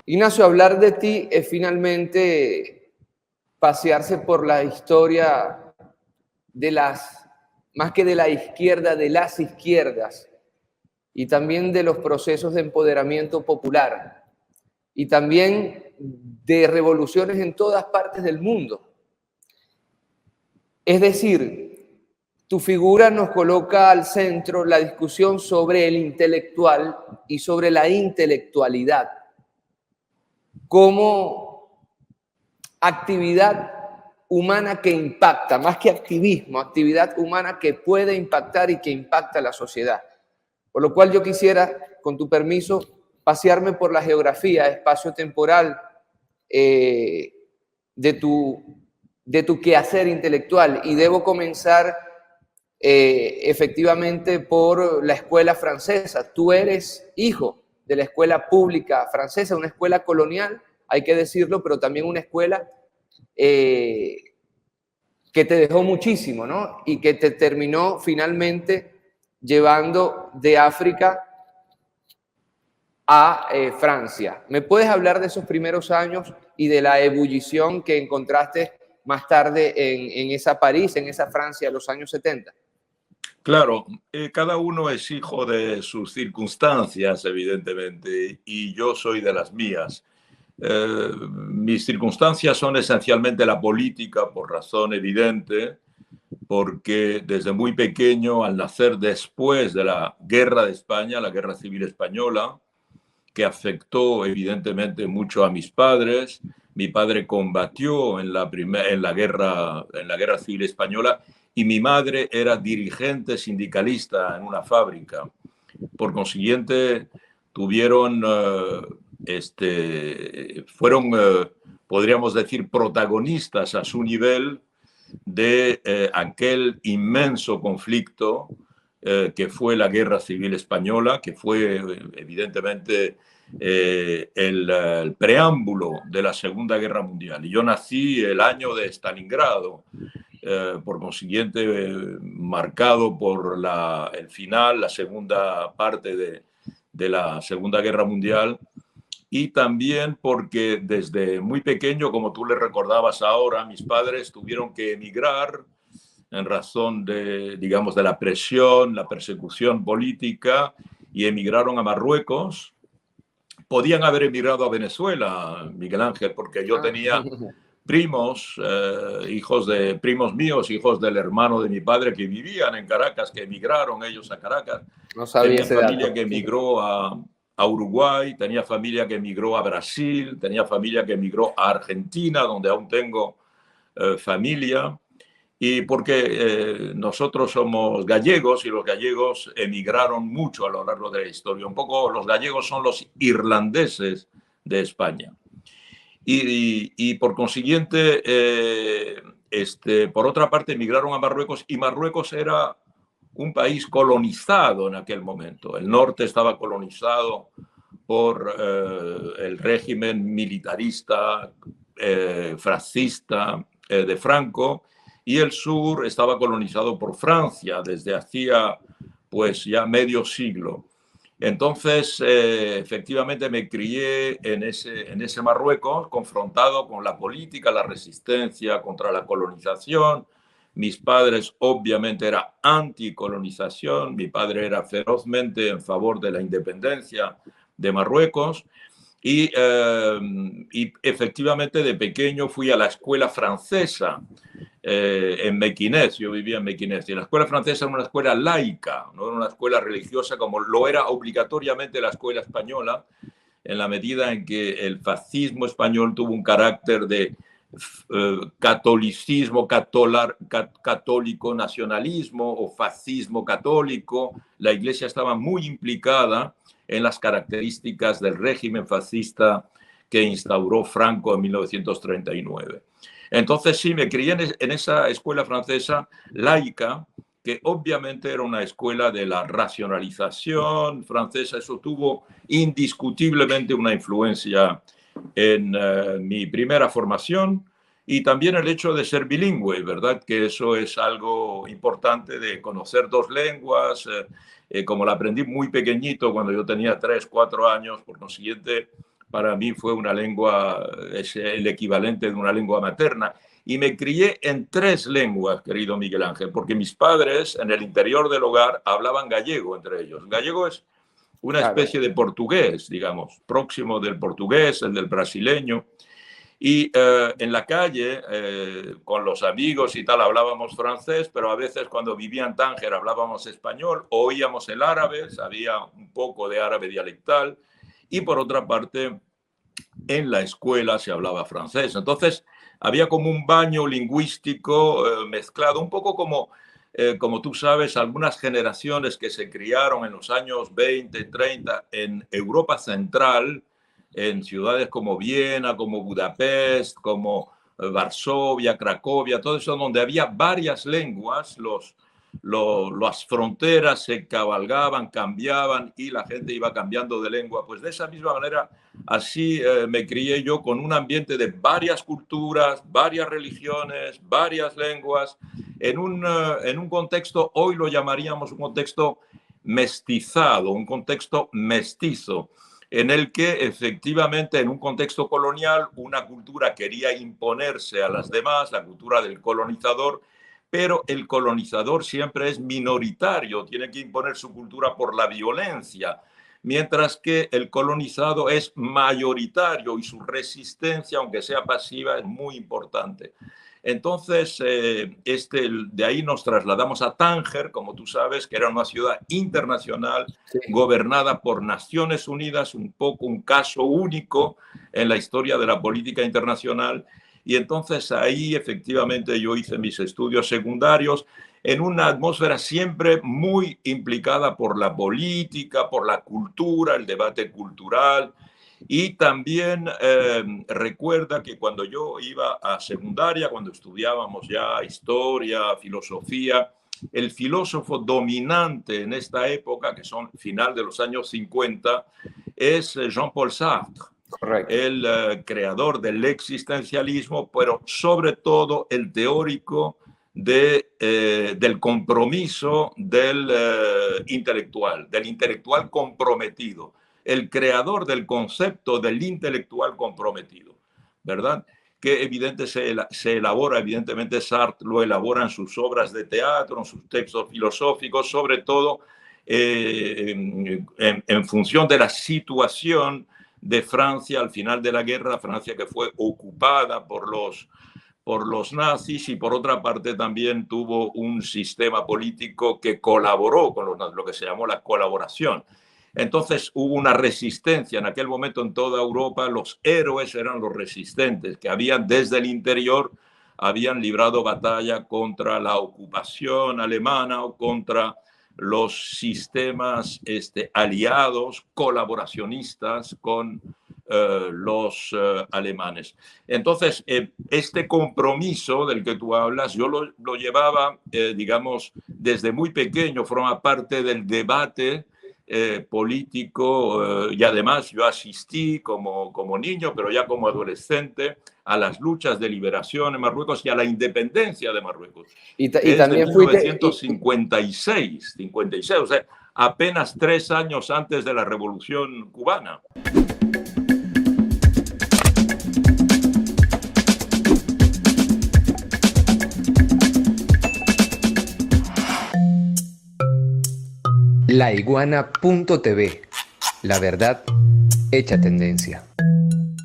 Ignacio, hablar de ti es finalmente pasearse por la historia de más que de la izquierda, de las izquierdas, y también de los procesos de empoderamiento popular, y también de revoluciones en todas partes del mundo. Es decir, tu figura nos coloca al centro la discusión sobre el intelectual y sobre la intelectualidad como actividad humana que impacta, más que activismo, actividad humana que puede impactar y que impacta a la sociedad. Por lo cual yo quisiera, con tu permiso, pasearme por la geografía espacio-temporal de tu quehacer intelectual, y debo comenzar efectivamente por la escuela francesa. Tú eres hijo de la escuela pública francesa, una escuela colonial, hay que decirlo, pero también una escuela que te dejó muchísimo, ¿no? Y que te terminó finalmente llevando de África a Francia. ¿Me puedes hablar de esos primeros años y de la ebullición que encontraste más tarde en esa París, en esa Francia de los años 70? Claro, cada uno es hijo de sus circunstancias, evidentemente, y yo soy de las mías. Mis circunstancias son esencialmente la política, por razón evidente, porque desde muy pequeño, al nacer después de la Guerra de España, la Guerra Civil Española, que afectó evidentemente mucho a mis padres. Mi padre combatió en la guerra civil española y mi madre era dirigente sindicalista en una fábrica. Por consiguiente, fueron, podríamos decir, protagonistas a su nivel de aquel inmenso conflicto que fue la Guerra Civil Española, que fue evidentemente el preámbulo de la Segunda Guerra Mundial. Y yo nací el año de Stalingrado, por consiguiente marcado por el final, la segunda parte de la Segunda Guerra Mundial, y también porque desde muy pequeño, como tú le recordabas ahora, mis padres tuvieron que emigrar en razón de, digamos, de la presión, la persecución política, y emigraron a Marruecos. Podían haber emigrado a Venezuela, Miguel Ángel, porque yo tenía primos, primos míos, hijos del hermano de mi padre, que vivían en Caracas, que emigraron ellos a Caracas. No sabía Tenía ese familia dato. que emigró a Uruguay, tenía familia que emigró a Brasil, tenía familia que emigró a Argentina, donde aún tengo familia. Y porque nosotros somos gallegos y los gallegos emigraron mucho a lo largo de la historia. Un poco los gallegos son los irlandeses de España. Y por consiguiente, por otra parte, emigraron a Marruecos, y Marruecos era un país colonizado en aquel momento. El norte estaba colonizado por el régimen militarista, fascista de Franco, y el sur estaba colonizado por Francia desde hacía pues ya medio siglo. Entonces, efectivamente me crié en ese Marruecos, confrontado con la política, la resistencia contra la colonización. Mis padres obviamente eran anticolonización, mi padre era ferozmente en favor de la independencia de Marruecos. Y efectivamente de pequeño fui a la escuela francesa en Mequinez. Yo vivía en Mequinez, y la escuela francesa era una escuela laica, no era una escuela religiosa como lo era obligatoriamente la escuela española, en la medida en que el fascismo español tuvo un carácter de catolicismo, católico nacionalismo o fascismo católico. La Iglesia estaba muy implicada en las características del régimen fascista que instauró Franco en 1939. Entonces sí, me crié en esa escuela francesa laica, que obviamente era una escuela de la racionalización francesa. Eso tuvo indiscutiblemente una influencia en mi primera formación, y también el hecho de ser bilingüe, ¿verdad? Que eso es algo importante, de conocer dos lenguas, como la aprendí muy pequeñito, cuando yo tenía 3, 4 años. Por consiguiente, para mí fue una lengua, es el equivalente de una lengua materna. Y me crié en 3 lenguas, querido Miguel Ángel, porque mis padres en el interior del hogar hablaban gallego entre ellos. Gallego es una Claro, especie de portugués, digamos, próximo del portugués, el del brasileño. Y en la calle, con los amigos y tal, hablábamos francés, pero a veces cuando vivía en Tánger hablábamos español, oíamos el árabe, sabía un poco de árabe dialectal, y por otra parte, en la escuela se hablaba francés. Entonces, había como un baño lingüístico mezclado, un poco como tú sabes, algunas generaciones que se criaron en los años 20, 30 en Europa Central, en ciudades como Viena, como Budapest, como Varsovia, Cracovia, todo eso donde había varias lenguas, las fronteras se cabalgaban, cambiaban y la gente iba cambiando de lengua. Pues de esa misma manera, así me crié yo con un ambiente de varias culturas, varias religiones, varias lenguas, en un contexto, hoy lo llamaríamos un contexto mestizado, un contexto mestizo, en el que efectivamente en un contexto colonial una cultura quería imponerse a las demás, la cultura del colonizador, pero el colonizador siempre es minoritario, tiene que imponer su cultura por la violencia, mientras que el colonizado es mayoritario y su resistencia, aunque sea pasiva, es muy importante. Entonces, de ahí nos trasladamos a Tánger, como tú sabes, que era una ciudad internacional sí. gobernada por Naciones Unidas, un poco un caso único en la historia de la política internacional. Y entonces ahí efectivamente yo hice mis estudios secundarios en una atmósfera siempre muy implicada por la política, por la cultura, el debate cultural. Y también recuerda que cuando yo iba a secundaria, cuando estudiábamos ya historia, filosofía, el filósofo dominante en esta época, que son final de los años 50, es Jean-Paul Sartre. Correcto. El creador del existencialismo, pero sobre todo el teórico del compromiso del intelectual comprometido, el creador del concepto del intelectual comprometido, ¿verdad? Que se elabora, evidentemente Sartre lo elabora en sus obras de teatro, en sus textos filosóficos, sobre todo en función de la situación de Francia al final de la guerra, Francia que fue ocupada por los nazis y por otra parte también tuvo un sistema político que colaboró con lo que se llamó la colaboración. Entonces hubo una resistencia en aquel momento en toda Europa, los héroes eran los resistentes que habían desde el interior, habían librado batalla contra la ocupación alemana o contra los sistemas aliados, colaboracionistas con los alemanes. Entonces, este compromiso del que tú hablas, yo lo llevaba, digamos, desde muy pequeño, forma parte del debate político y además yo asistí como niño, pero ya como adolescente, a las luchas de liberación en Marruecos y a la independencia de Marruecos. Y Desde también 1956, 56, o sea, apenas 3 años antes de la Revolución Cubana. laiguana.tv, la verdad hecha tendencia.